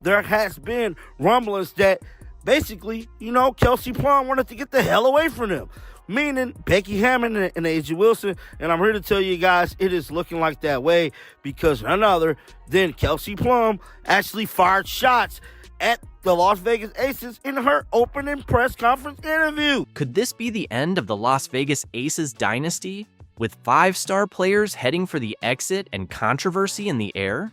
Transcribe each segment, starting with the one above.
there has been rumblings that basically, Kelsey Plum wanted to get the hell away from them. Meaning Becky Hammond and A'ja Wilson. And I'm here to tell you guys, it is looking like that way because none other than Kelsey Plum actually fired shots at the Las Vegas Aces in her opening press conference interview. Could this be the end of the Las Vegas Aces dynasty, with 5-star players heading for the exit and controversy in the air?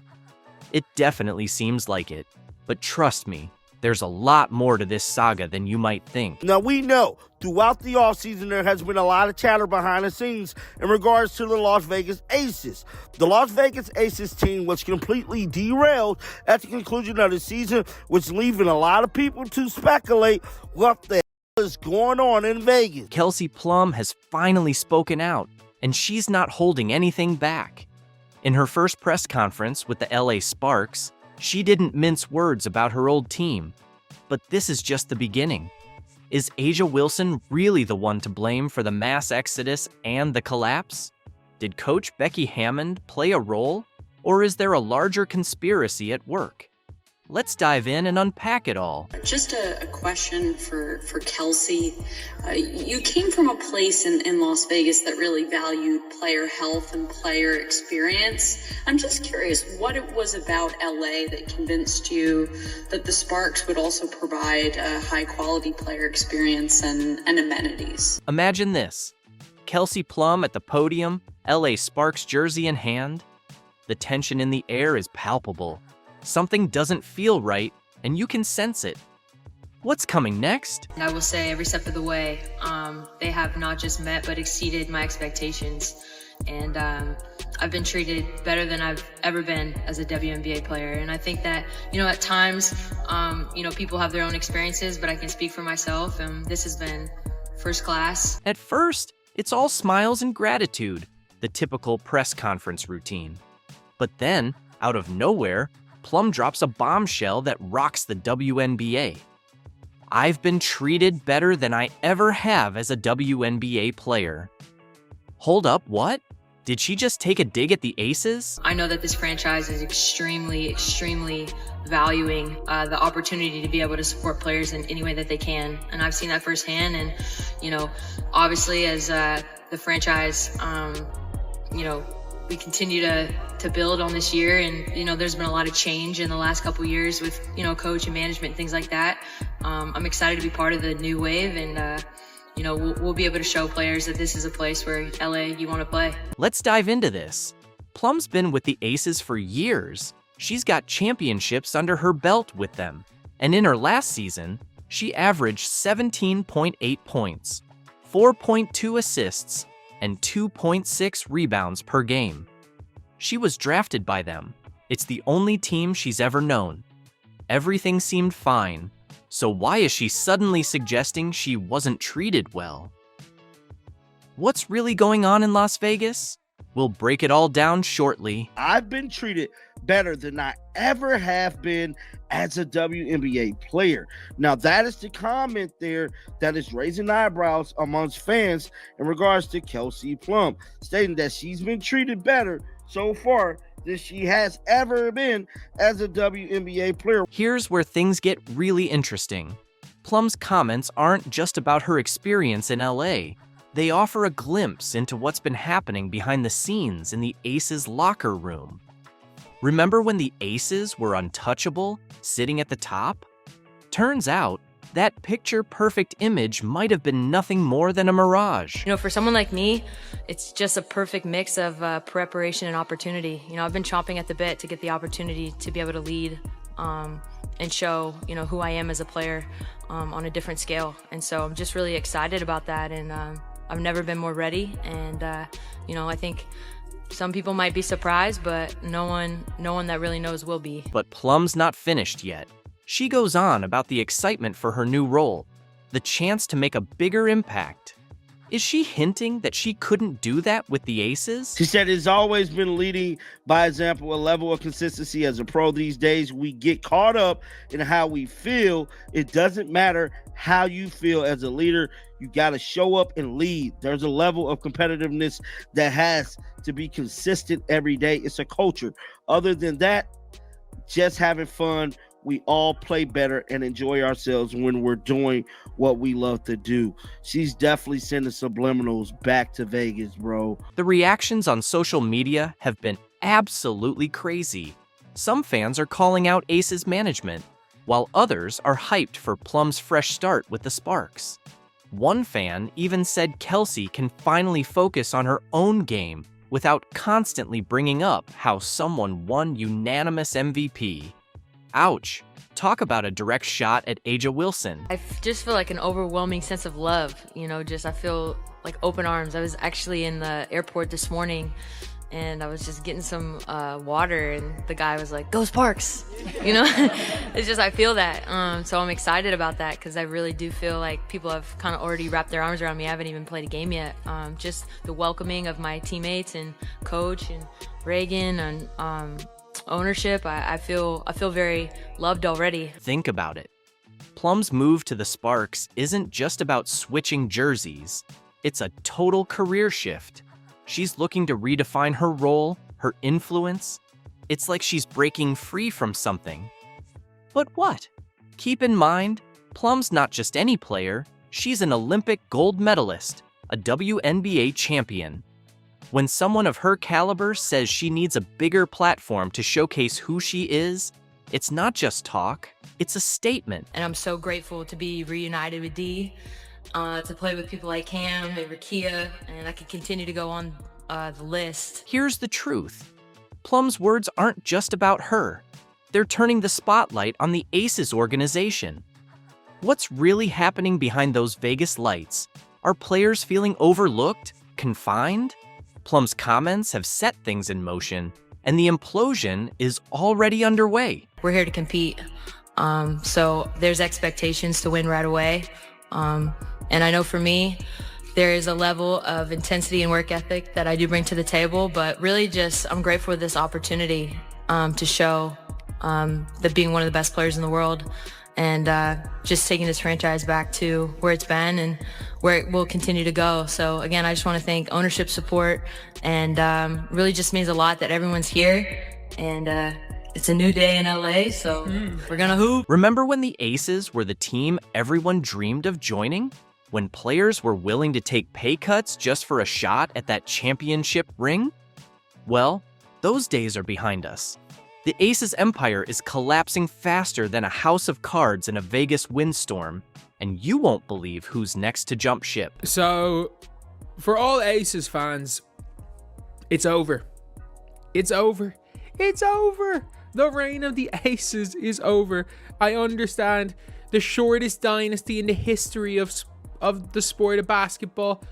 It definitely seems like it, but trust me, there's a lot more to this saga than you might think. Now, we know throughout the offseason there has been a lot of chatter behind the scenes in regards to the Las Vegas Aces. The Las Vegas Aces team was completely derailed at the conclusion of the season, which leaving a lot of people to speculate what the hell is going on in Vegas. Kelsey Plum has finally spoken out, and she's not holding anything back. In her first press conference with the LA Sparks, she didn't mince words about her old team. But this is just the beginning. Is A'ja Wilson really the one to blame for the mass exodus and the collapse? Did Coach Becky Hammond play a role, or is there a larger conspiracy at work? Let's dive in and unpack it all. Just a question for Kelsey. You came from a place in Las Vegas that really valued player health and player experience. I'm just curious what it was about LA that convinced you that the Sparks would also provide a high-quality player experience and amenities. Imagine this. Kelsey Plum at the podium, LA Sparks jersey in hand. The tension in the air is palpable. Something doesn't feel right, and you can sense it. What's coming next? I will say every step of the way, they have not just met but exceeded my expectations. And I've been treated better than I've ever been as a WNBA player. And I think that, at times, people have their own experiences, but I can speak for myself, and this has been first class. At first, it's all smiles and gratitude, the typical press conference routine. But then, out of nowhere, Plum drops a bombshell that rocks the WNBA. I've been treated better than I ever have as a WNBA player. Hold up, what? Did she just take a dig at the Aces? I know that this franchise is extremely valuing the opportunity to be able to support players in any way that they can. And I've seen that firsthand. And, obviously as the franchise, we continue to build on this year, and there's been a lot of change in the last couple of years with coach and management, things like that. I'm excited to be part of the new wave, and we'll be able to show players that this is a place where LA you want to play. Let's dive into this. Plum's been with the Aces for years. She's got championships under her belt with them, and in her last season, she averaged 17.8 points, 4.2 assists, and 2.6 rebounds per game. She was drafted by them. It's the only team she's ever known. Everything seemed fine, so why is she suddenly suggesting she wasn't treated well? What's really going on in Las Vegas? We'll break it all down shortly. I've been treated better than I ever have been as a WNBA player. Now, that is the comment there that is raising eyebrows amongst fans in regards to Kelsey Plum, stating that she's been treated better so far than she has ever been as a WNBA player. Here's where things get really interesting. Plum's comments aren't just about her experience in LA. They offer a glimpse into what's been happening behind the scenes in the Aces locker room. Remember when the Aces were untouchable, sitting at the top? Turns out, that picture-perfect image might have been nothing more than a mirage. For someone like me, it's just a perfect mix of preparation and opportunity. I've been chomping at the bit to get the opportunity to be able to lead and show, who I am as a player on a different scale. And so I'm just really excited about that, and I've never been more ready. And, I think some people might be surprised, but no one that really knows will be. But Plum's not finished yet. She goes on about the excitement for her new role, the chance to make a bigger impact. Is she hinting that she couldn't do that with the Aces? She said it's always been leading by example, a level of consistency as a pro these days. We get caught up in how we feel. It doesn't matter how you feel as a leader. You got to show up and lead. There's a level of competitiveness that has to be consistent every day. It's a culture. Other than that, just having fun we all play better and enjoy ourselves when we're doing what we love to do. She's definitely sending subliminals back to Vegas, bro. The reactions on social media have been absolutely crazy. Some fans are calling out Aces management, while others are hyped for Plum's fresh start with the Sparks. One fan even said Kelsey can finally focus on her own game without constantly bringing up how someone won unanimous MVP. Ouch. Talk about a direct shot at A'ja Wilson. I just feel like an overwhelming sense of love, I feel like open arms. I was actually in the airport this morning and I was just getting some water and the guy was like, "Go Sparks!" It's just, I feel that. So I'm excited about that because I really do feel like people have kind of already wrapped their arms around me. I haven't even played a game yet. Just the welcoming of my teammates and coach and Reagan and ownership. I feel very loved already. Think about it. Plum's move to the Sparks isn't just about switching jerseys. It's a total career shift. She's looking to redefine her role, her influence. It's like she's breaking free from something. But what? Keep in mind, Plum's not just any player. She's an Olympic gold medalist, a WNBA champion. When someone of her caliber says she needs a bigger platform to showcase who she is, it's not just talk, it's a statement. And I'm so grateful to be reunited with Dee, to play with people like Cam and Rakia, and I could continue to go on the list. Here's the truth. Plum's words aren't just about her. They're turning the spotlight on the Aces organization. What's really happening behind those Vegas lights? Are players feeling overlooked, confined? Plum's comments have set things in motion, and the implosion is already underway. We're here to compete, so there's expectations to win right away. And I know for me, there is a level of intensity and work ethic that I do bring to the table, but really just I'm grateful for this opportunity to show that being one of the best players in the world and just taking this franchise back to where it's been and where it will continue to go. So again, I just want to thank ownership support, and really just means a lot that everyone's here, and it's a new day in LA, so we're gonna hoop. Remember when the Aces were the team everyone dreamed of joining? When players were willing to take pay cuts just for a shot at that championship ring? Well, those days are behind us. The Aces empire is collapsing faster than a house of cards in a Vegas windstorm, and you won't believe who's next to jump ship. So, for all Aces fans, it's over. It's over. It's over. The reign of the Aces is over. I understand the shortest dynasty in the history of the sport of basketball.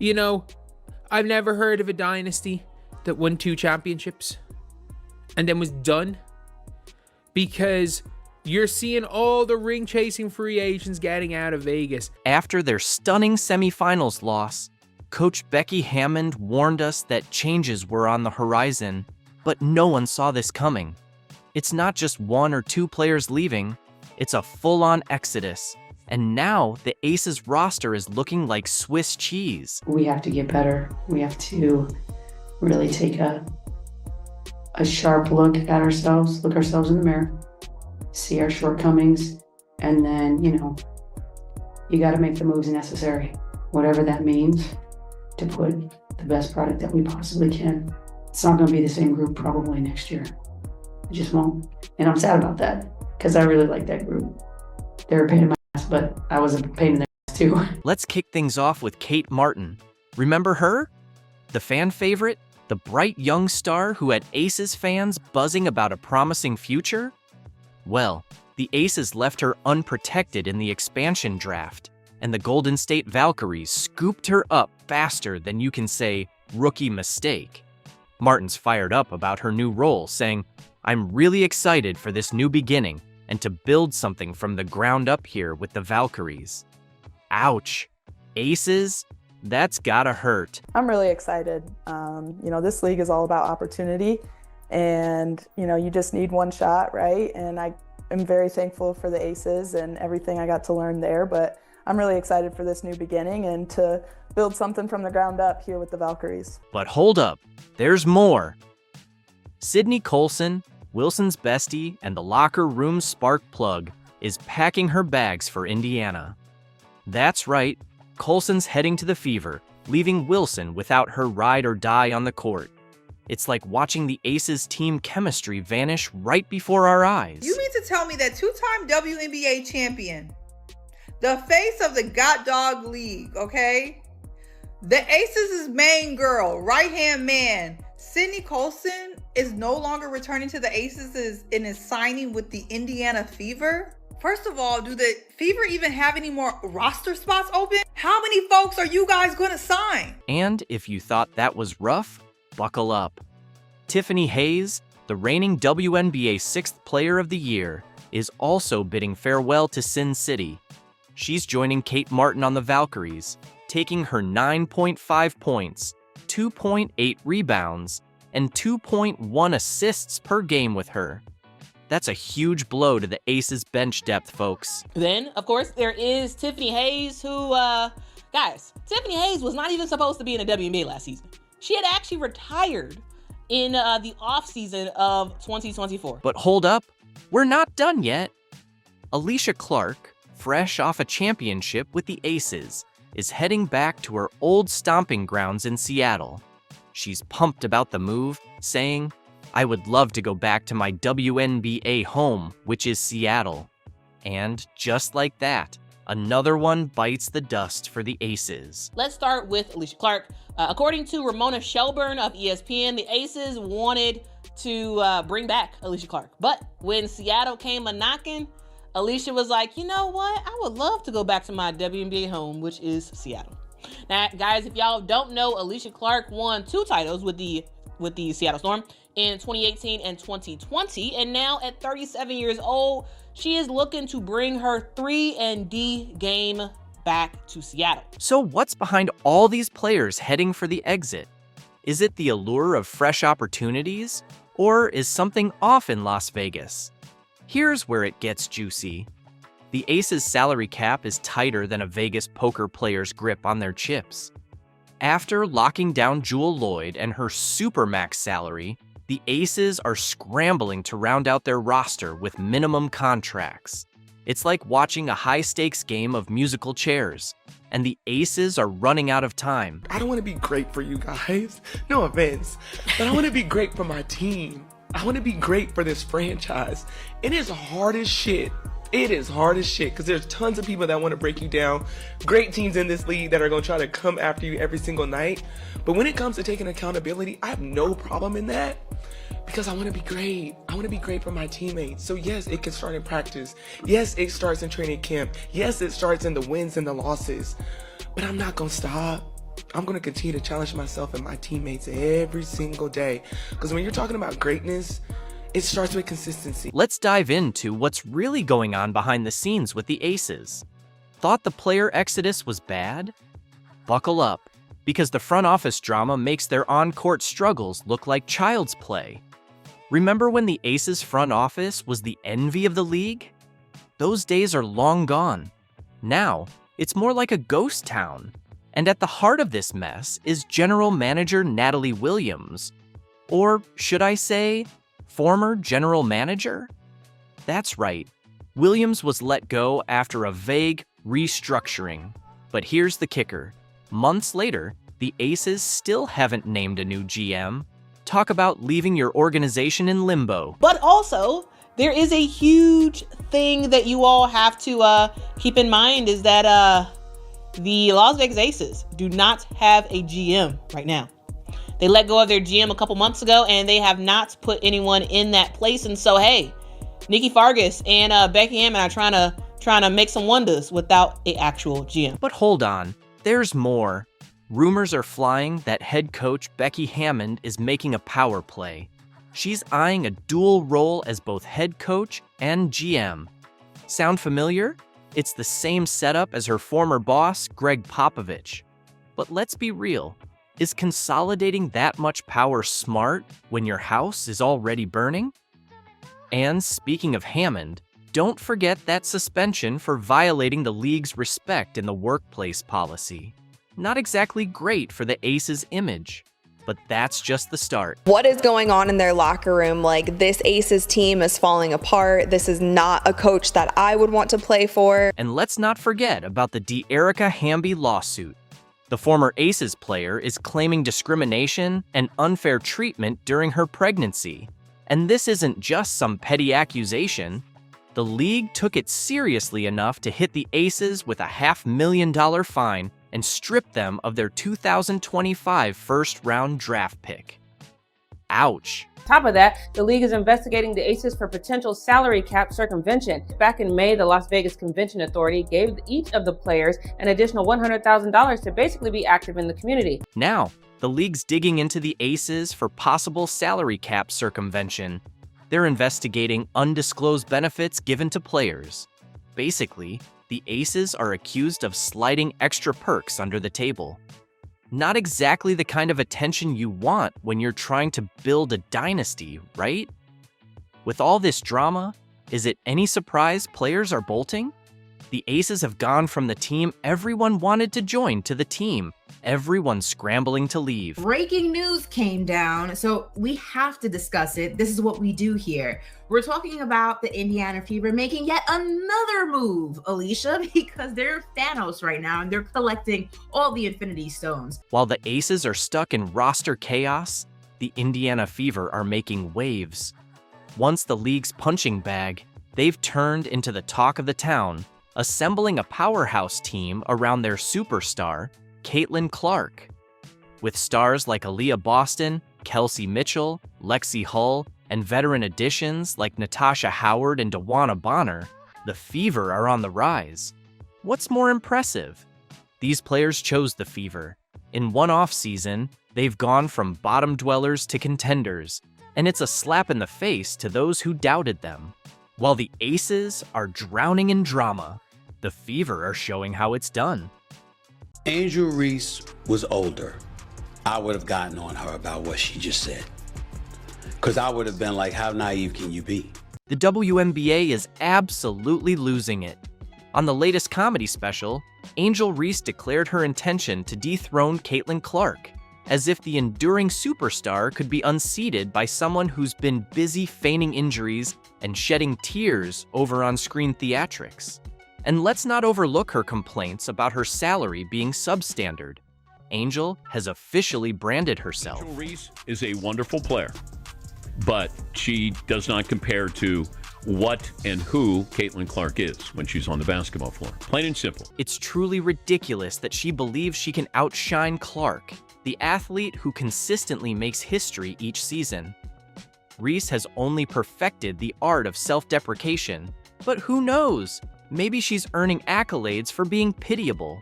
I've never heard of a dynasty that won 2 championships and then was done, because you're seeing all the ring-chasing free agents getting out of Vegas. After their stunning semifinals loss, Coach Becky Hammond warned us that changes were on the horizon, but no one saw this coming. It's not just 1 or 2 players leaving, it's a full-on exodus. And now the Aces roster is looking like Swiss cheese. We have to get better. We have to really take a sharp look at ourselves, look ourselves in the mirror, see our shortcomings, and then, you got to make the moves necessary, whatever that means, to put the best product that we possibly can. It's not going to be the same group probably next year. It just won't. And I'm sad about that because I really like that group. They're a pain in my ass, but I was a pain in their ass too. Let's kick things off with Kate Martin. Remember her? The fan favorite? The bright young star who had Aces fans buzzing about a promising future? Well, the Aces left her unprotected in the expansion draft, and the Golden State Valkyries scooped her up faster than you can say, rookie mistake. Martin's fired up about her new role, saying, "I'm really excited for this new beginning and to build something from the ground up here with the Valkyries." Ouch. Aces? That's gotta hurt. I'm really excited. This league is all about opportunity, and, you just need one shot, right? And I am very thankful for the Aces and everything I got to learn there, but I'm really excited for this new beginning and to build something from the ground up here with the Valkyries. But hold up, there's more. Sydney Colson, Wilson's bestie and the locker room spark plug is packing her bags for Indiana. That's right, Colson's heading to the Fever, leaving Wilson without her ride or die on the court. It's like watching the Aces team chemistry vanish right before our eyes. You mean to tell me that two-time WNBA champion, the face of the God Dog League, okay? The Aces' main girl, right-hand man, Sydney Colson, is no longer returning to the Aces and is signing with the Indiana Fever? First of all, do the Fever even have any more roster spots open? How many folks are you guys going to sign? And if you thought that was rough, buckle up. Tiffany Hayes, the reigning WNBA 6th Player of the Year, is also bidding farewell to Sin City. She's joining Kate Martin on the Valkyries, taking her 9.5 points, 2.8 rebounds, and 2.1 assists per game with her. That's a huge blow to the Aces bench depth, folks. Then, of course, there is Tiffany Hayes, who, guys, Tiffany Hayes was not even supposed to be in the WNBA last season. She had actually retired in the offseason of 2024. But hold up, we're not done yet. Alicia Clark, fresh off a championship with the Aces, is heading back to her old stomping grounds in Seattle. She's pumped about the move, saying, "I would love to go back to my WNBA home, which is Seattle." And just like that, another one bites the dust for the Aces. Let's start with Alicia Clark. According to Ramona Shelburne of ESPN, the Aces wanted to bring back Alicia Clark. But when Seattle came a-knocking, Alicia was like, you know what? I would love to go back to my WNBA home, which is Seattle. Now, guys, if y'all don't know, Alicia Clark won 2 titles with the Seattle Storm in 2018 and 2020. And now at 37 years old, she is looking to bring her 3-and-D game back to Seattle. So what's behind all these players heading for the exit? Is it the allure of fresh opportunities? Or is something off in Las Vegas? Here's where it gets juicy. The Aces' salary cap is tighter than a Vegas poker player's grip on their chips. After locking down Jewel Lloyd and her supermax salary, the Aces are scrambling to round out their roster with minimum contracts. It's like watching a high-stakes game of musical chairs, and the Aces are running out of time. I don't want to be great for you guys, no offense, but I want to be great for my team. I want to be great for this franchise. It is hard as shit. It is hard as shit because there's tons of people that want to break you down. Great teams in this league that are going to try to come after you every single night. But when it comes to taking accountability, I have no problem in that because I want to be great. I want to be great for my teammates. So yes, it can start in practice. Yes, it starts in training camp. Yes, it starts in the wins and the losses. But I'm not going to stop. I'm going to continue to challenge myself and my teammates every single day. Because when you're talking about greatness, it starts with consistency. Let's dive into what's really going on behind the scenes with the Aces. Thought the player exodus was bad? Buckle up, because the front office drama makes their on-court struggles look like child's play. Remember when the Aces front office was the envy of the league? Those days are long gone. Now, it's more like a ghost town. And at the heart of this mess is general manager Natalie Williams. Or should I say, former general manager? That's right. Williams was let go after a vague restructuring. But here's the kicker. Months later, the Aces still haven't named a new GM. Talk about leaving your organization in limbo. But also, there is a huge thing that you all have to keep in mind is that the Las Vegas Aces do not have a GM right now. They let go of their GM a couple months ago, and they have not put anyone in that place. And so, hey, Nikki Fargas and Becky Hammond are trying to make some wonders without an actual GM. But hold on, there's more. Rumors are flying that head coach Becky Hammond is making a power play. She's eyeing a dual role as both head coach and GM. Sound familiar? It's the same setup as her former boss, Greg Popovich. But let's be real. Is consolidating that much power smart when your house is already burning? And speaking of Hammond, don't forget that suspension for violating the league's respect in the workplace policy. Not exactly great for the Aces' image. But that's just the start. What is going on in their locker room? Like, this Aces team is falling apart. This is not a coach that I would want to play for. And let's not forget about the De'Erica Hamby lawsuit. The former Aces player is claiming discrimination and unfair treatment during her pregnancy. And this isn't just some petty accusation. The league took it seriously enough to hit the Aces with a $500,000 fine and strip them of their 2025 first-round draft pick. Ouch. Top of that, the league is investigating the Aces for potential salary cap circumvention. Back in May, the Las Vegas Convention Authority gave each of the players an additional $100,000 to basically be active in the community. Now, the league's digging into the Aces for possible salary cap circumvention. They're investigating undisclosed benefits given to players. Basically, the Aces are accused of sliding extra perks under the table. Not exactly the kind of attention you want when you're trying to build a dynasty, right? With all this drama, is it any surprise players are bolting? The Aces have gone from the team everyone wanted to join to the team everyone's scrambling to leave. Breaking news came down, so we have to discuss it. This is what we do here. We're talking about the Indiana Fever making yet another move, Alicia, because they're Thanos right now and they're collecting all the Infinity Stones. While the Aces are stuck in roster chaos, the Indiana Fever are making waves. Once the league's punching bag, they've turned into the talk of the town, assembling a powerhouse team around their superstar, Caitlyn Clark. With stars like Aaliyah Boston, Kelsey Mitchell, Lexi Hull, and veteran additions like Natasha Howard and DeWanna Bonner, the Fever are on the rise. What's more impressive? These players chose the Fever. In one offseason, they've gone from bottom dwellers to contenders, and it's a slap in the face to those who doubted them. While the Aces are drowning in drama, the Fever are showing how it's done. Angel Reese was older. I would have gotten on her about what she just said. Because I would have been like, how naive can you be? The WNBA is absolutely losing it. On the latest comedy special, Angel Reese declared her intention to dethrone Caitlyn Clark, as if the enduring superstar could be unseated by someone who's been busy feigning injuries and shedding tears over on-screen theatrics. And let's not overlook her complaints about her salary being substandard. Angel has officially branded herself. Angel Reese is a wonderful player, but she does not compare to what and who Caitlyn Clark is when she's on the basketball floor. Plain and simple. It's truly ridiculous that she believes she can outshine Clark, the athlete who consistently makes history each season. Reese has only perfected the art of self-deprecation, but who knows? Maybe she's earning accolades for being pitiable.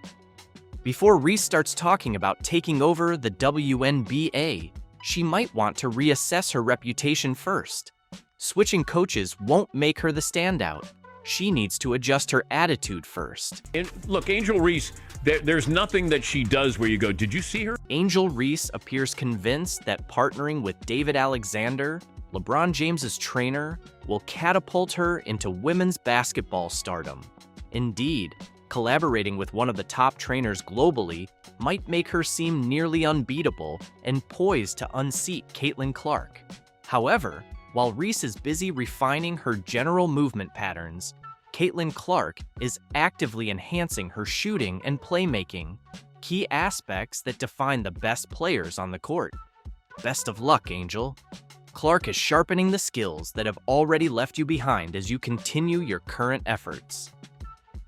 Before Reese starts talking about taking over the WNBA, she might want to reassess her reputation first. Switching coaches won't make her the standout. She needs to adjust her attitude first. And look, Angel Reese, there's nothing that she does where you go, did you see her? Angel Reese appears convinced that partnering with David Alexander, LeBron James's trainer, will catapult her into women's basketball stardom. Indeed, collaborating with one of the top trainers globally might make her seem nearly unbeatable and poised to unseat Caitlyn Clark. However, while Reese is busy refining her general movement patterns, Caitlyn Clark is actively enhancing her shooting and playmaking, key aspects that define the best players on the court. Best of luck, Angel. Clark is sharpening the skills that have already left you behind as you continue your current efforts.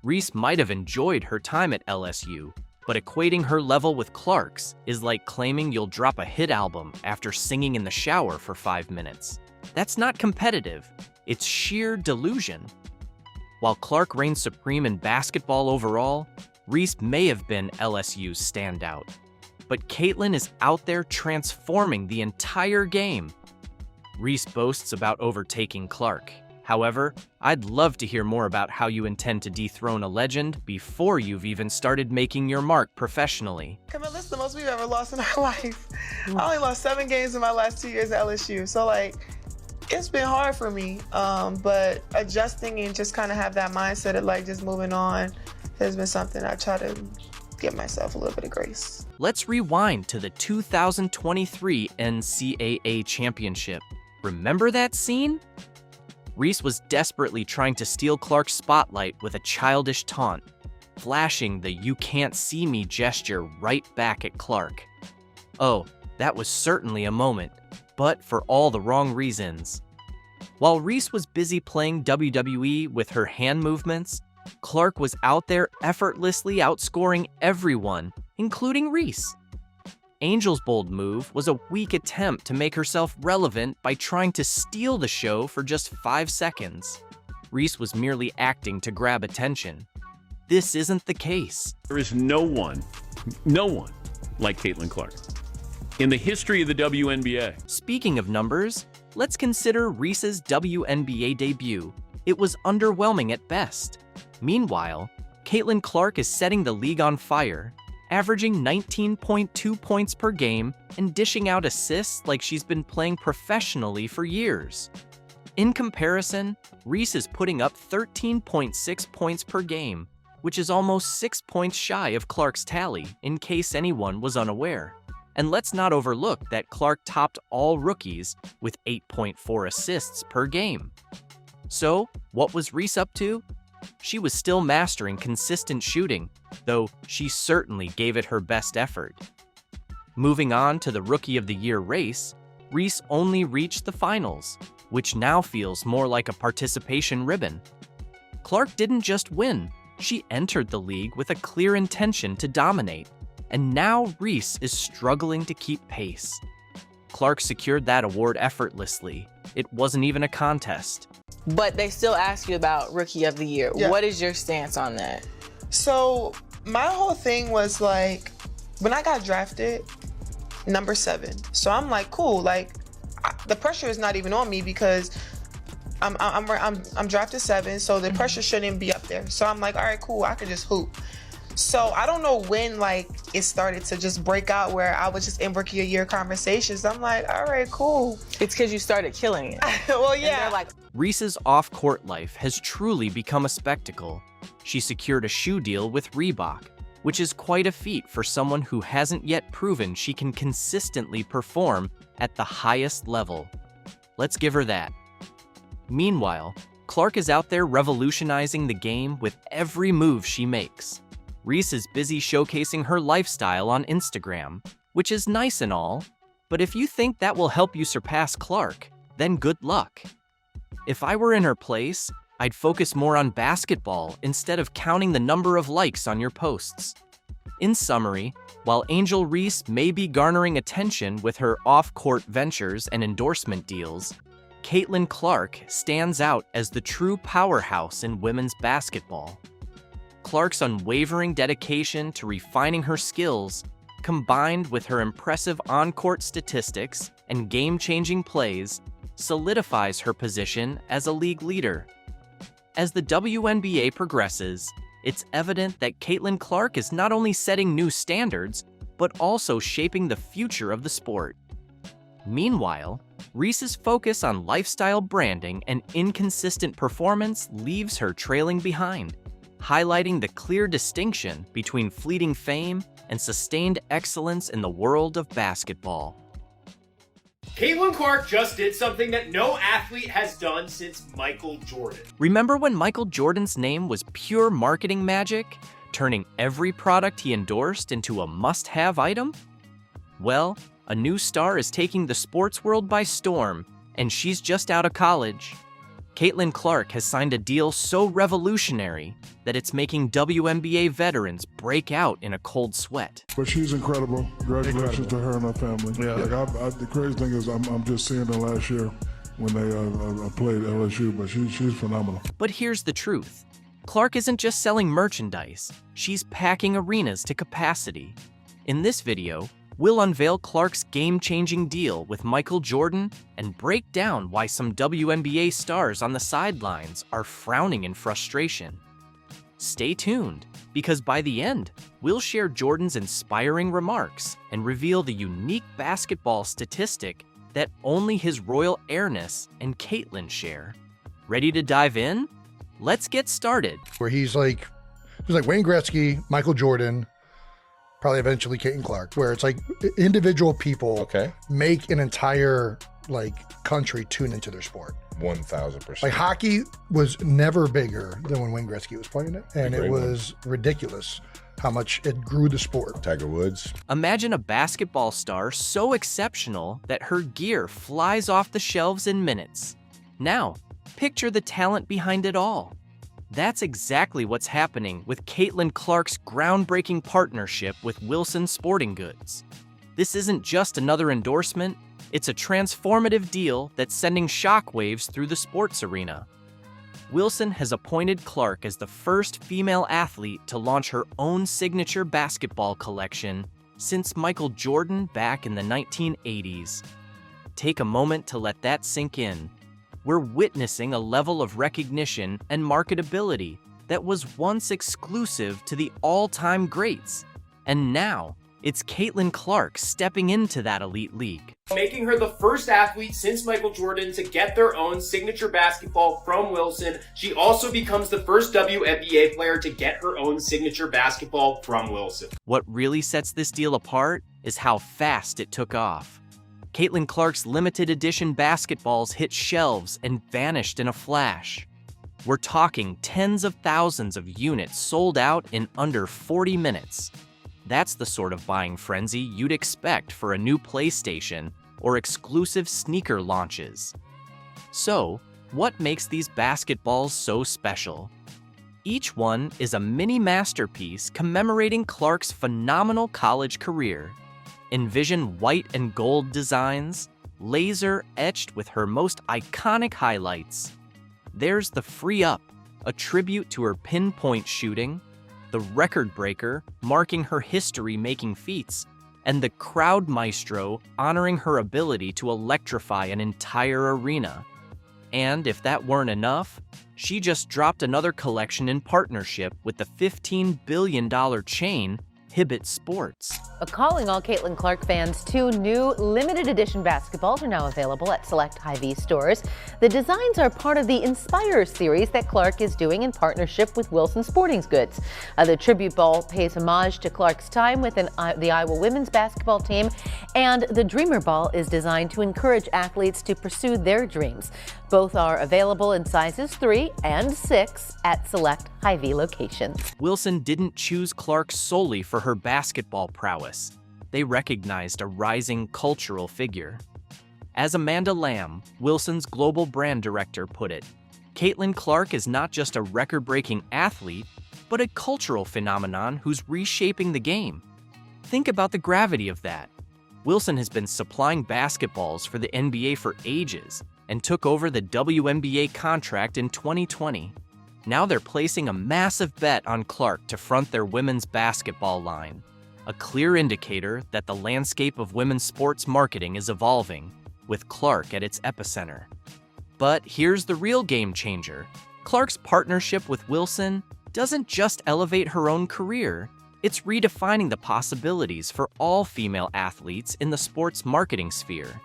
Reese might have enjoyed her time at LSU, but equating her level with Clark's is like claiming you'll drop a hit album after singing in the shower for 5 minutes. That's not competitive, it's sheer delusion. While Clark reigns supreme in basketball overall, Reese may have been LSU's standout. But Caitlyn is out there transforming the entire game. Reese boasts about overtaking Clark. However, I'd love to hear more about how you intend to dethrone a legend before you've even started making your mark professionally. Camille, this is the most we've ever lost in our life. I only lost 7 games in my last 2 years at LSU. So, it's been hard for me, but adjusting and just kind of have that mindset of, just moving on has been something I try to give myself a little bit of grace. Let's rewind to the 2023 NCAA Championship. Remember that scene? Reese was desperately trying to steal Clark's spotlight with a childish taunt, flashing the "you can't see me" gesture right back at Clark. Oh, that was certainly a moment, but for all the wrong reasons. While Reese was busy playing WWE with her hand movements, Clark was out there effortlessly outscoring everyone, including Reese. Angel's bold move was a weak attempt to make herself relevant by trying to steal the show for just 5 seconds. Reese was merely acting to grab attention. This isn't the case. There is no one like Caitlyn Clark in the history of the WNBA. Speaking of numbers, let's consider Reese's WNBA debut. It was underwhelming at best. Meanwhile, Caitlyn Clark is setting the league on fire, averaging 19.2 points per game and dishing out assists like she's been playing professionally for years. In comparison, Reese is putting up 13.6 points per game, which is almost 6 points shy of Clark's tally, in case anyone was unaware. And let's not overlook that Clark topped all rookies with 8.4 assists per game. So, what was Reese up to? She was still mastering consistent shooting, though she certainly gave it her best effort. Moving on to the Rookie of the Year race, Reese only reached the finals, which now feels more like a participation ribbon. Clark didn't just win, she entered the league with a clear intention to dominate, and now Reese is struggling to keep pace. Clark secured that award effortlessly. It wasn't even a contest. But they still ask you about Rookie of the Year. Yeah. What is your stance on that? So my whole thing was like, when I got drafted, number 7. So I'm like, cool. Like, the pressure is not even on me because I'm drafted 7, so the pressure shouldn't be up there. So I'm like, all right, cool. I could just hoop. So I don't know when like it started to just break out where I was just in Rookie of the Year conversations. I'm like, all right, cool. It's because you started killing it. Well, yeah. Like, Reese's off-court life has truly become a spectacle. She secured a shoe deal with Reebok, which is quite a feat for someone who hasn't yet proven she can consistently perform at the highest level. Let's give her that. Meanwhile, Clark is out there revolutionizing the game with every move she makes. Reese is busy showcasing her lifestyle on Instagram, which is nice and all, but if you think that will help you surpass Clark, then good luck. If I were in her place, I'd focus more on basketball instead of counting the number of likes on your posts. In summary, while Angel Reese may be garnering attention with her off-court ventures and endorsement deals, Caitlyn Clark stands out as the true powerhouse in women's basketball. Clark's unwavering dedication to refining her skills, combined with her impressive on-court statistics and game-changing plays, solidifies her position as a league leader. As the WNBA progresses, it's evident that Caitlyn Clark is not only setting new standards, but also shaping the future of the sport. Meanwhile, Reese's focus on lifestyle branding and inconsistent performance leaves her trailing behind, highlighting the clear distinction between fleeting fame and sustained excellence in the world of basketball. Caitlyn Clark just did something that no athlete has done since Michael Jordan. Remember when Michael Jordan's name was pure marketing magic, turning every product he endorsed into a must-have item? Well, a new star is taking the sports world by storm, and she's just out of college. Caitlyn Clark has signed a deal so revolutionary that it's making WNBA veterans break out in a cold sweat. But she's incredible. Congratulations to her and her family. Yeah. Like the crazy thing is I'm just seeing her last year when they played LSU, but she's phenomenal. But here's the truth. Clark isn't just selling merchandise. She's packing arenas to capacity. In this video, we'll unveil Clark's game-changing deal with Michael Jordan and break down why some WNBA stars on the sidelines are frowning in frustration. Stay tuned, because by the end, we'll share Jordan's inspiring remarks and reveal the unique basketball statistic that only his royal airness and Caitlyn share. Ready to dive in? Let's get started. Where he's like Wayne Gretzky, Michael Jordan, probably eventually Caitlyn Clark, where it's like individual people make an entire country tune into their sport. 1,000%. Like hockey was never bigger than when Wayne Gretzky was playing it, and it was ridiculous how much it grew the sport. Tiger Woods. Imagine a basketball star so exceptional that her gear flies off the shelves in minutes. Now, picture the talent behind it all. That's exactly what's happening with Caitlyn Clark's groundbreaking partnership with Wilson Sporting Goods. This isn't just another endorsement, it's a transformative deal that's sending shockwaves through the sports arena. Wilson has appointed Clark as the first female athlete to launch her own signature basketball collection since Michael Jordan back in the 1980s. Take a moment to let that sink in. We're witnessing a level of recognition and marketability that was once exclusive to the all-time greats. And now, it's Caitlyn Clark stepping into that elite league. Making her the first athlete since Michael Jordan to get their own signature basketball from Wilson. She also becomes the first WNBA player to get her own signature basketball from Wilson. What really sets this deal apart is how fast it took off. Caitlyn Clark's limited edition basketballs hit shelves and vanished in a flash. We're talking tens of thousands of units sold out in under 40 minutes. That's the sort of buying frenzy you'd expect for a new PlayStation or exclusive sneaker launches. So, what makes these basketballs so special? Each one is a mini masterpiece commemorating Clark's phenomenal college career. Envision white and gold designs, laser etched with her most iconic highlights. There's the Free Up, a tribute to her pinpoint shooting, the Record Breaker, marking her history-making feats, and the Crowd Maestro, honoring her ability to electrify an entire arena. And if that weren't enough, she just dropped another collection in partnership with the $15 billion chain Hibbett Sports. Calling all Caitlyn Clark fans, 2 new limited edition basketballs are now available at select Hy-Vee stores. The designs are part of the Inspire series that Clark is doing in partnership with Wilson Sporting Goods. The tribute ball pays homage to Clark's time with the Iowa women's basketball team, and the Dreamer Ball is designed to encourage athletes to pursue their dreams. Both are available in sizes 3 and 6 at select Hy-Vee locations. Wilson didn't choose Clark solely for her basketball prowess. They recognized a rising cultural figure. As Amanda Lamb, Wilson's global brand director, put it, Caitlyn Clark is not just a record-breaking athlete, but a cultural phenomenon who's reshaping the game. Think about the gravity of that. Wilson has been supplying basketballs for the NBA for ages and took over the WNBA contract in 2020. Now they're placing a massive bet on Clark to front their women's basketball line, a clear indicator that the landscape of women's sports marketing is evolving, with Clark at its epicenter. But here's the real game changer. Clark's partnership with Wilson doesn't just elevate her own career, it's redefining the possibilities for all female athletes in the sports marketing sphere.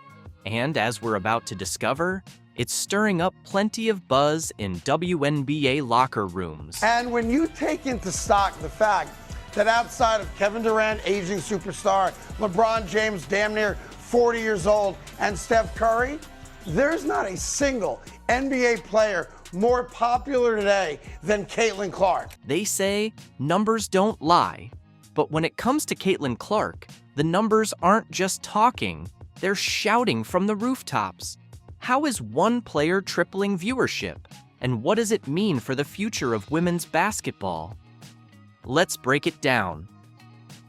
And as we're about to discover, it's stirring up plenty of buzz in WNBA locker rooms. And when you take into stock the fact that outside of Kevin Durant, aging superstar, LeBron James, damn near 40 years old, and Steph Curry, there's not a single NBA player more popular today than Caitlyn Clark. They say numbers don't lie, but when it comes to Caitlyn Clark, the numbers aren't just talking, they're shouting from the rooftops. How is one player tripling viewership? And what does it mean for the future of women's basketball? Let's break it down.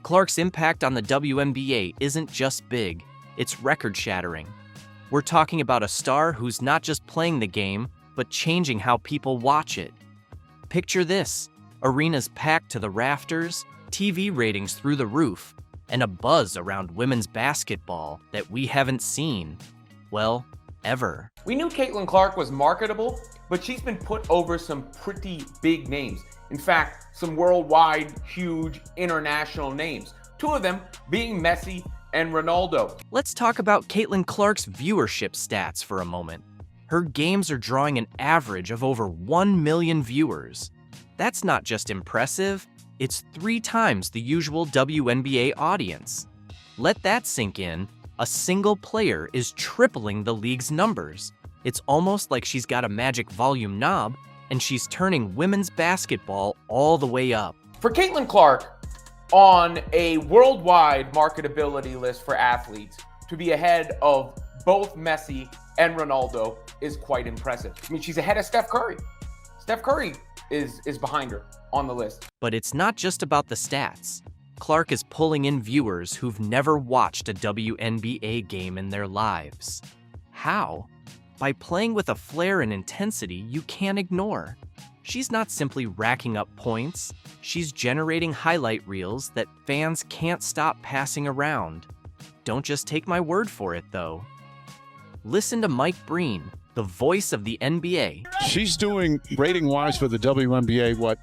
Clark's impact on the WNBA isn't just big, it's record-shattering. We're talking about a star who's not just playing the game, but changing how people watch it. Picture this, arenas packed to the rafters, TV ratings through the roof, and a buzz around women's basketball that we haven't seen, well, ever. We knew Caitlyn Clark was marketable, but she's been put over some pretty big names. In fact, some worldwide, huge, international names. 2 of them being Messi and Ronaldo. Let's talk about Caitlyn Clark's viewership stats for a moment. Her games are drawing an average of over 1 million viewers. That's not just impressive, It's 3 times the usual WNBA audience. Let that sink in. A single player is tripling the league's numbers. It's almost like she's got a magic volume knob, and she's turning women's basketball all the way up. For Caitlyn Clark, on a worldwide marketability list for athletes, to be ahead of both Messi and Ronaldo is quite impressive. I mean, she's ahead of Steph Curry. Steph Curry is behind her on the list. But it's not just about the stats. Clark is pulling in viewers who've never watched a WNBA game in their lives. How? By playing with a flair and intensity you can't ignore. She's not simply racking up points, she's generating highlight reels that fans can't stop passing around. Don't just take my word for it, though. Listen to Mike Breen, the voice of the NBA. She's doing, rating-wise for the WNBA, what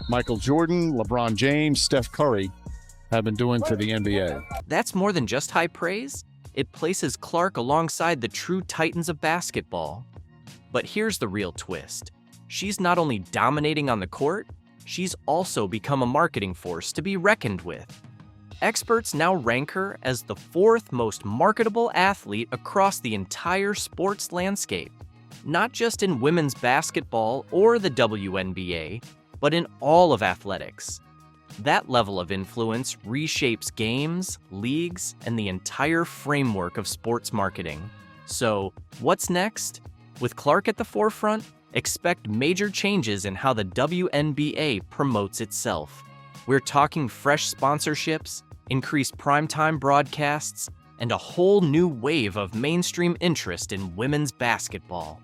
Michael Jordan, LeBron James, Steph Curry have been doing for the NBA. That's more than just high praise. It places Clark alongside the true titans of basketball. But here's the real twist. She's not only dominating on the court, she's also become a marketing force to be reckoned with. Experts now rank her as the 4th most marketable athlete across the entire sports landscape, not just in women's basketball or the WNBA, but in all of athletics. That level of influence reshapes games, leagues, and the entire framework of sports marketing. So, what's next? With Clark at the forefront, expect major changes in how the WNBA promotes itself. We're talking fresh sponsorships, increased primetime broadcasts, and a whole new wave of mainstream interest in women's basketball.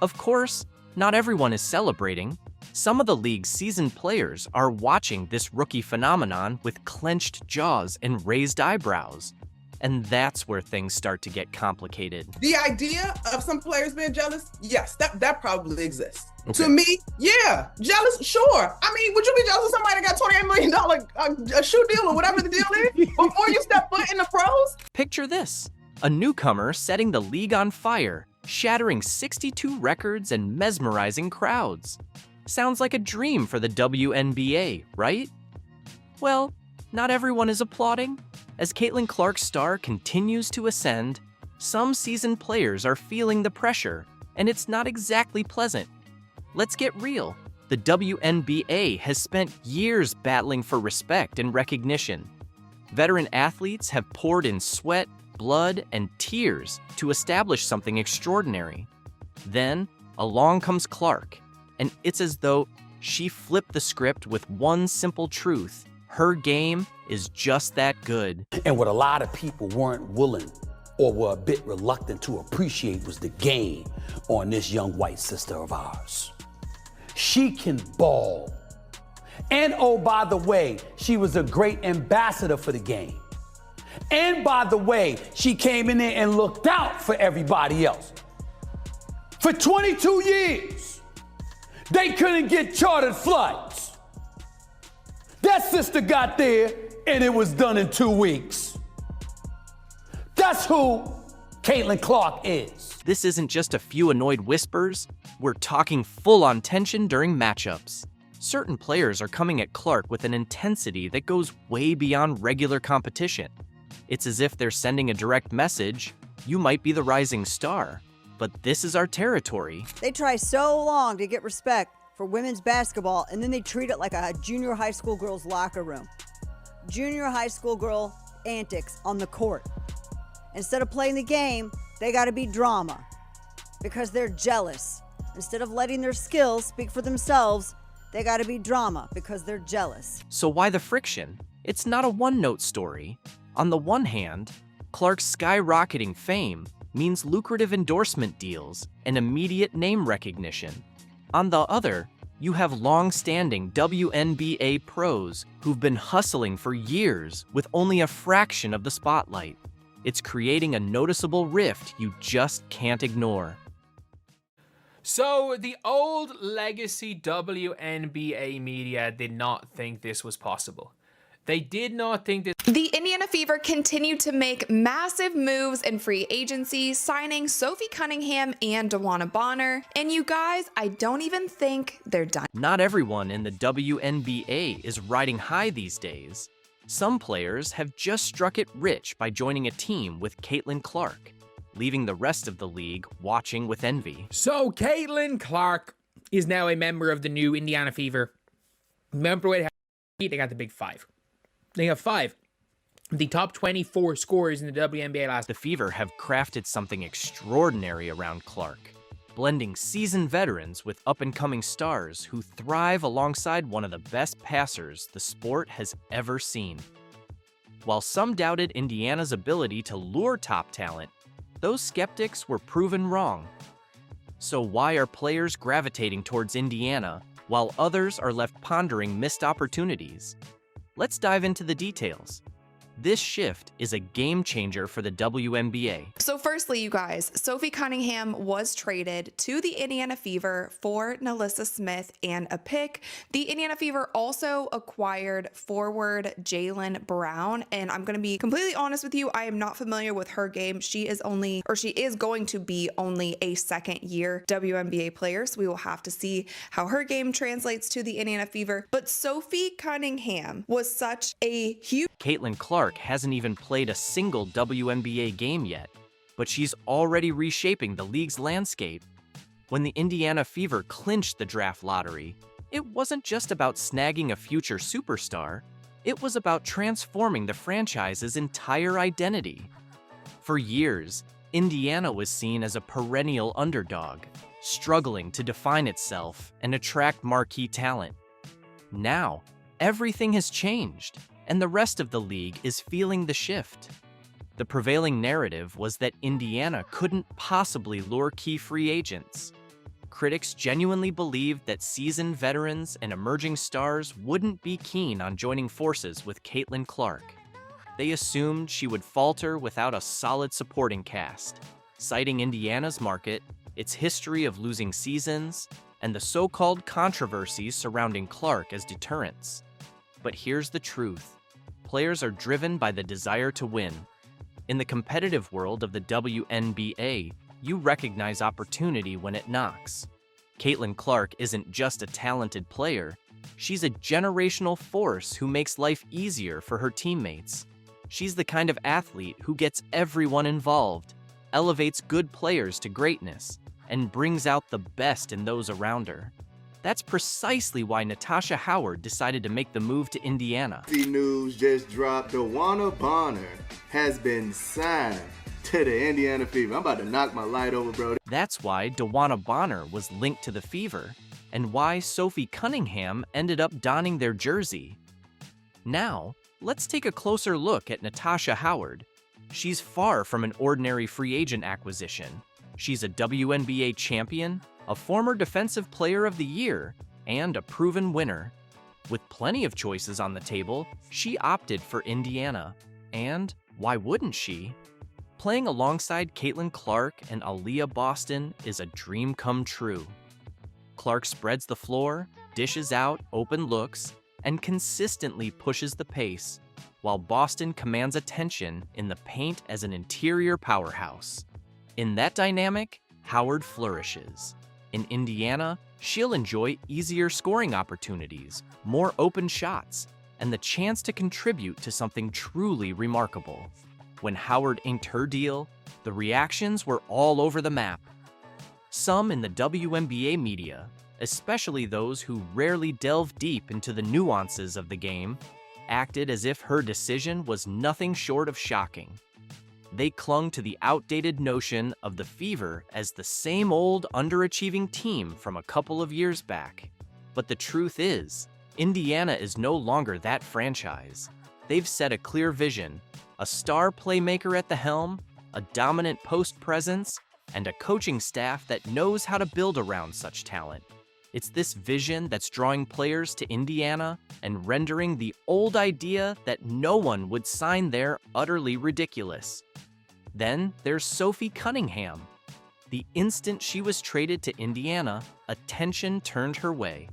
Of course, not everyone is celebrating. Some of the league's seasoned players are watching this rookie phenomenon with clenched jaws and raised eyebrows. And that's where things start to get complicated. The idea of some players being jealous, yes, that probably exists. Okay. To me, yeah, jealous, sure. I mean, would you be jealous of somebody that got $28 million a shoe deal or whatever the deal is before you step foot in the pros? Picture this, a newcomer setting the league on fire, shattering 62 records and mesmerizing crowds. Sounds like a dream for the WNBA, right? Well, not everyone is applauding. As Caitlyn Clark's star continues to ascend, some seasoned players are feeling the pressure, and it's not exactly pleasant. Let's get real. The WNBA has spent years battling for respect and recognition. Veteran athletes have poured in sweat, blood, and tears to establish something extraordinary. Then, along comes Clark, and it's as though she flipped the script with one simple truth. Her game is just that good. And what a lot of people weren't willing or were a bit reluctant to appreciate was the game on this young white sister of ours. She can ball. And oh, by the way, she was a great ambassador for the game. And by the way, she came in there and looked out for everybody else. For 22 years, they couldn't get chartered flights. That sister got there and it was done in 2 weeks. That's who Caitlyn Clark is. This isn't just a few annoyed whispers. We're talking full-on tension during matchups. Certain players are coming at Clark with an intensity that goes way beyond regular competition. It's as if they're sending a direct message, you might be the rising star, but this is our territory. They try so long to get respect for women's basketball, and then they treat it like a junior high school girl's locker room. Junior high school girl antics on the court. Instead of playing the game, they gotta be drama because they're jealous. Instead of letting their skills speak for themselves, they gotta be drama because they're jealous. So why the friction? It's not a one-note story. On the one hand, Clark's skyrocketing fame means lucrative endorsement deals and immediate name recognition. On the other, you have long-standing WNBA pros who've been hustling for years with only a fraction of the spotlight. It's creating a noticeable rift you just can't ignore. So, the old legacy WNBA media did not think this was possible. They did not think that. The Indiana Fever continued to make massive moves in free agency, signing Sophie Cunningham and DeWanna Bonner. And you guys, I don't even think they're done. Not everyone in the WNBA is riding high these days. Some players have just struck it rich by joining a team with Caitlyn Clark, leaving the rest of the league watching with envy. So Caitlyn Clark is now a member of the new Indiana Fever. Remember what they got the big five. They have 5. The top 24 scorers in the WNBA last. The Fever have crafted something extraordinary around Clark, blending seasoned veterans with up-and-coming stars who thrive alongside one of the best passers the sport has ever seen. While some doubted Indiana's ability to lure top talent, those skeptics were proven wrong. So why are players gravitating towards Indiana while others are left pondering missed opportunities? Let's dive into the details. This shift is a game changer for the WNBA. So firstly, you guys, Sophie Cunningham was traded to the Indiana Fever for Nalissa Smith and a pick. The Indiana Fever also acquired forward Jaylen Brown, and I'm going to be completely honest with you, I am not familiar with her game. She is going to be only a second-year WNBA player, so we will have to see how her game translates to the Indiana Fever. But Sophie Cunningham was such a huge... Caitlyn Clark hasn't even played a single WNBA game yet, but she's already reshaping the league's landscape. When the Indiana Fever clinched the draft lottery, it wasn't just about snagging a future superstar, it was about transforming the franchise's entire identity. For years, Indiana was seen as a perennial underdog, struggling to define itself and attract marquee talent. Now, everything has changed, and the rest of the league is feeling the shift. The prevailing narrative was that Indiana couldn't possibly lure key free agents. Critics genuinely believed that seasoned veterans and emerging stars wouldn't be keen on joining forces with Caitlyn Clark. They assumed she would falter without a solid supporting cast, citing Indiana's market, its history of losing seasons, and the so-called controversies surrounding Clark as deterrents. But here's the truth. Players are driven by the desire to win. In the competitive world of the WNBA, you recognize opportunity when it knocks. Caitlyn Clark isn't just a talented player, she's a generational force who makes life easier for her teammates. She's the kind of athlete who gets everyone involved, elevates good players to greatness, and brings out the best in those around her. That's precisely why Natasha Howard decided to make the move to Indiana. The news just dropped. DeWanna Bonner has been signed to the Indiana Fever. I'm about to knock my light over, bro. That's why DeWanna Bonner was linked to the Fever, and why Sophie Cunningham ended up donning their jersey. Now, let's take a closer look at Natasha Howard. She's far from an ordinary free agent acquisition. She's a WNBA champion, a former Defensive Player of the Year, and a proven winner. With plenty of choices on the table, she opted for Indiana. And why wouldn't she? Playing alongside Caitlyn Clark and Aaliyah Boston is a dream come true. Clark spreads the floor, dishes out open looks, and consistently pushes the pace, while Boston commands attention in the paint as an interior powerhouse. In that dynamic, Howard flourishes. In Indiana, she'll enjoy easier scoring opportunities, more open shots, and the chance to contribute to something truly remarkable. When Howard inked her deal, the reactions were all over the map. Some in the WNBA media, especially those who rarely delve deep into the nuances of the game, acted as if her decision was nothing short of shocking. They clung to the outdated notion of the Fever as the same old underachieving team from a couple of years back. But the truth is, Indiana is no longer that franchise. They've set a clear vision, a star playmaker at the helm, a dominant post presence, and a coaching staff that knows how to build around such talent. It's this vision that's drawing players to Indiana and rendering the old idea that no one would sign there utterly ridiculous. Then there's Sophie Cunningham. The instant she was traded to Indiana, attention turned her way.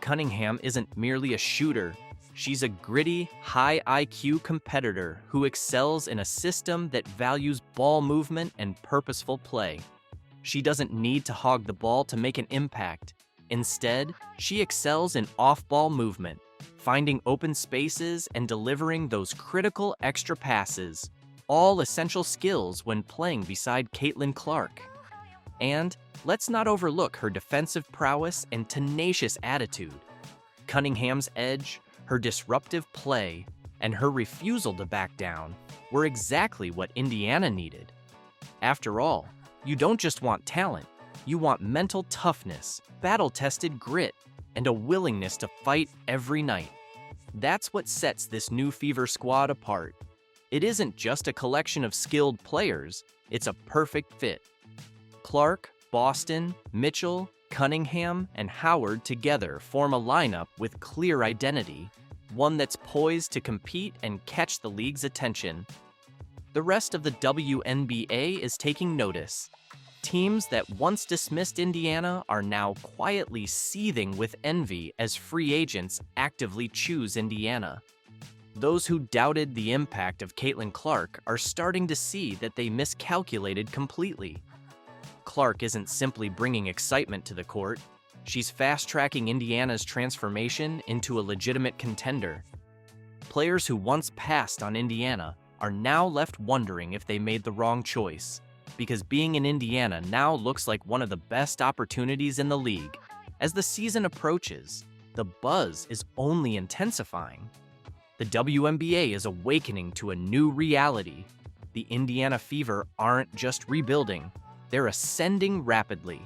Cunningham isn't merely a shooter, She's a gritty, high IQ competitor who excels in a system that values ball movement and purposeful play. She doesn't need to hog the ball to make an impact. Instead, she excels in off-ball movement, finding open spaces and delivering those critical extra passes, all essential skills when playing beside Caitlyn Clark. And let's not overlook her defensive prowess and tenacious attitude. Cunningham's edge, her disruptive play, and her refusal to back down were exactly what Indiana needed. After all, you don't just want talent, you want mental toughness, battle-tested grit, and a willingness to fight every night. That's what sets this new Fever squad apart. It isn't just a collection of skilled players, it's a perfect fit. Clark, Boston, Mitchell, Cunningham, and Howard together form a lineup with clear identity, one that's poised to compete and catch the league's attention. The rest of the WNBA is taking notice. Teams that once dismissed Indiana are now quietly seething with envy as free agents actively choose Indiana. Those who doubted the impact of Caitlyn Clark are starting to see that they miscalculated completely. Clark isn't simply bringing excitement to the court, she's fast-tracking Indiana's transformation into a legitimate contender. Players who once passed on Indiana are now left wondering if they made the wrong choice, because being in Indiana now looks like one of the best opportunities in the league. As the season approaches, the buzz is only intensifying. The WNBA is awakening to a new reality. The Indiana Fever aren't just rebuilding, they're ascending rapidly.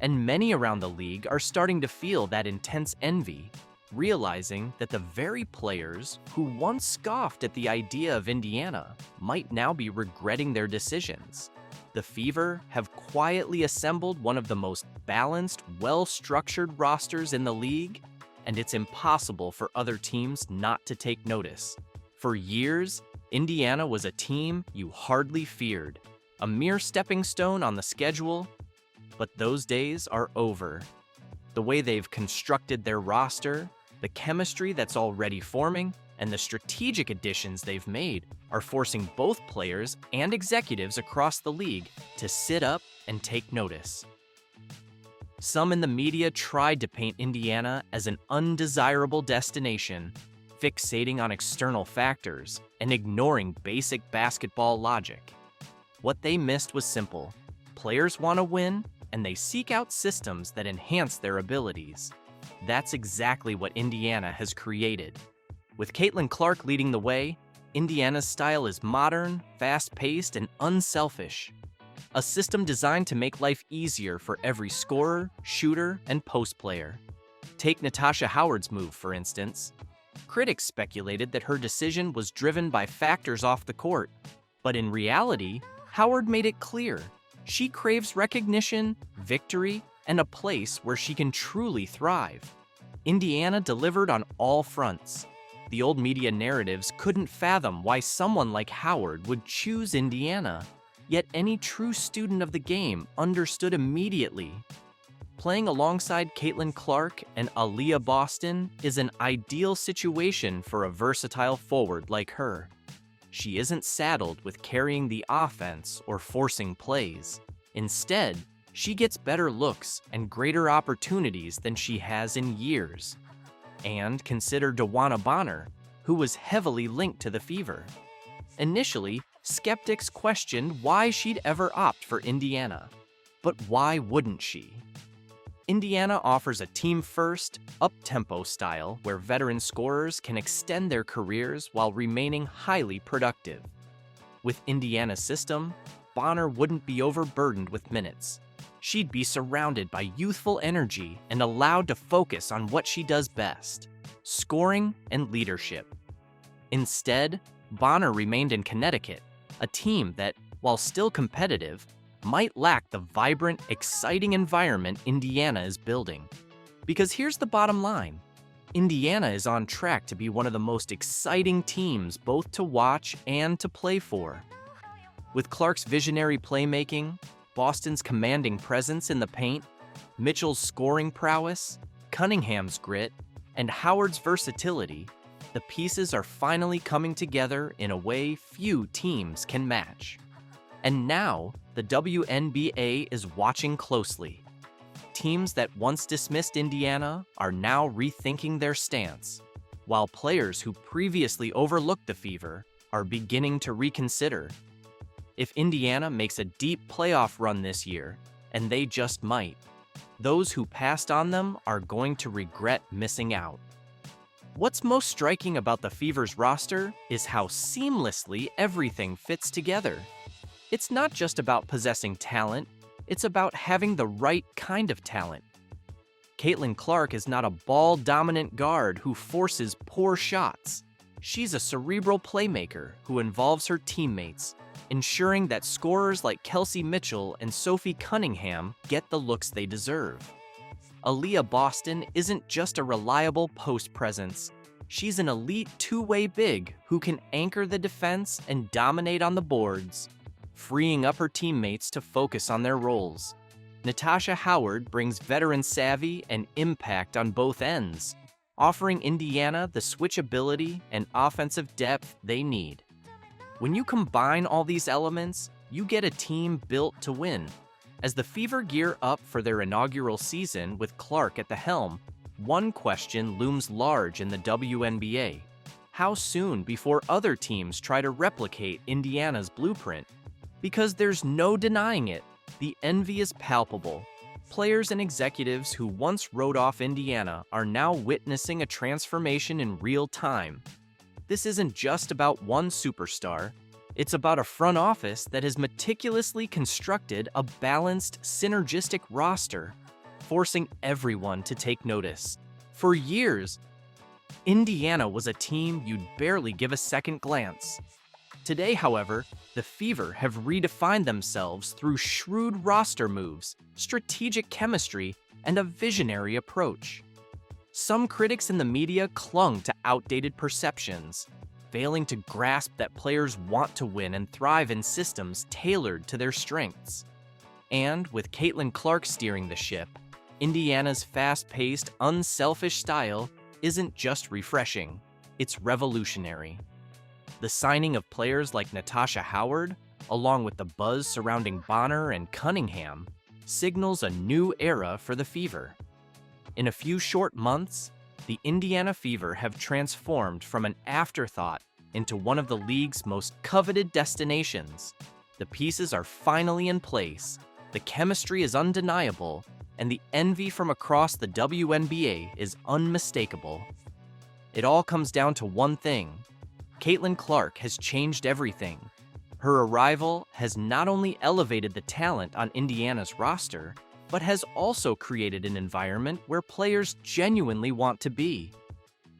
And many around the league are starting to feel that intense envy, realizing that the very players who once scoffed at the idea of Indiana might now be regretting their decisions. The Fever have quietly assembled one of the most balanced, well-structured rosters in the league, and it's impossible for other teams not to take notice. For years, Indiana was a team you hardly feared, a mere stepping stone on the schedule, but those days are over. The way they've constructed their roster, the chemistry that's already forming, and the strategic additions they've made are forcing both players and executives across the league to sit up and take notice. Some in the media tried to paint Indiana as an undesirable destination, fixating on external factors and ignoring basic basketball logic. What they missed was simple. Players want to win, and they seek out systems that enhance their abilities. That's exactly what Indiana has created. With Caitlyn Clark leading the way, Indiana's style is modern, fast-paced, and unselfish. A system designed to make life easier for every scorer, shooter, and post player. Take Natasha Howard's move, for instance. Critics speculated that her decision was driven by factors off the court, but in reality, Howard made it clear. She craves recognition, victory, and a place where she can truly thrive. Indiana delivered on all fronts. The old media narratives couldn't fathom why someone like Howard would choose Indiana, yet any true student of the game understood immediately. Playing alongside Caitlyn Clark and Aaliyah Boston is an ideal situation for a versatile forward like her. She isn't saddled with carrying the offense or forcing plays. Instead, she gets better looks and greater opportunities than she has in years. And consider DeWanna Bonner, who was heavily linked to the Fever. Initially, skeptics questioned why she'd ever opt for Indiana. But why wouldn't she? Indiana offers a team-first, up-tempo style where veteran scorers can extend their careers while remaining highly productive. With Indiana's system, Bonner wouldn't be overburdened with minutes. She'd be surrounded by youthful energy and allowed to focus on what she does best: scoring and leadership. Instead, Bonner remained in Connecticut, a team that, while still competitive, might lack the vibrant, exciting environment Indiana is building. Because here's the bottom line: Indiana is on track to be one of the most exciting teams both to watch and to play for. With Clark's visionary playmaking, Boston's commanding presence in the paint, Mitchell's scoring prowess, Cunningham's grit, and Howard's versatility, The pieces are finally coming together in a way few teams can match. And now, the WNBA is watching closely. Teams that once dismissed Indiana are now rethinking their stance, while players who previously overlooked the Fever are beginning to reconsider. If Indiana makes a deep playoff run this year, and they just might, those who passed on them are going to regret missing out. What's most striking about the Fever's roster is how seamlessly everything fits together. It's not just about possessing talent, it's about having the right kind of talent. Caitlyn Clark is not a ball-dominant guard who forces poor shots. She's a cerebral playmaker who involves her teammates, ensuring that scorers like Kelsey Mitchell and Sophie Cunningham get the looks they deserve. Aaliyah Boston isn't just a reliable post presence. She's an elite two-way big who can anchor the defense and dominate on the boards, freeing up her teammates to focus on their roles. Natasha Howard brings veteran savvy and impact on both ends, offering Indiana the switchability and offensive depth they need. When you combine all these elements, you get a team built to win. As the Fever gear up for their inaugural season with Clark at the helm, one question looms large in the WNBA. How soon before other teams try to replicate Indiana's blueprint? Because there's no denying it, the envy is palpable. Players and executives who once wrote off Indiana are now witnessing a transformation in real time. This isn't just about one superstar. It's about a front office that has meticulously constructed a balanced, synergistic roster, forcing everyone to take notice. For years, Indiana was a team you'd barely give a second glance. Today, however, the Fever have redefined themselves through shrewd roster moves, strategic chemistry, and a visionary approach. Some critics in the media clung to outdated perceptions, failing to grasp that players want to win and thrive in systems tailored to their strengths. And with Caitlyn Clark steering the ship, Indiana's fast-paced, unselfish style isn't just refreshing, it's revolutionary. The signing of players like Natasha Howard, along with the buzz surrounding Bonner and Cunningham, signals a new era for the Fever. In a few short months, the Indiana Fever have transformed from an afterthought into one of the league's most coveted destinations. The pieces are finally in place, the chemistry is undeniable, and the envy from across the WNBA is unmistakable. It all comes down to one thing. Caitlyn Clark has changed everything. Her arrival has not only elevated the talent on Indiana's roster, but has also created an environment where players genuinely want to be.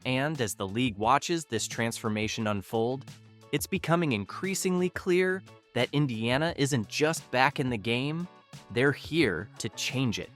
And as the league watches this transformation unfold, it's becoming increasingly clear that Indiana isn't just back in the game, they're here to change it.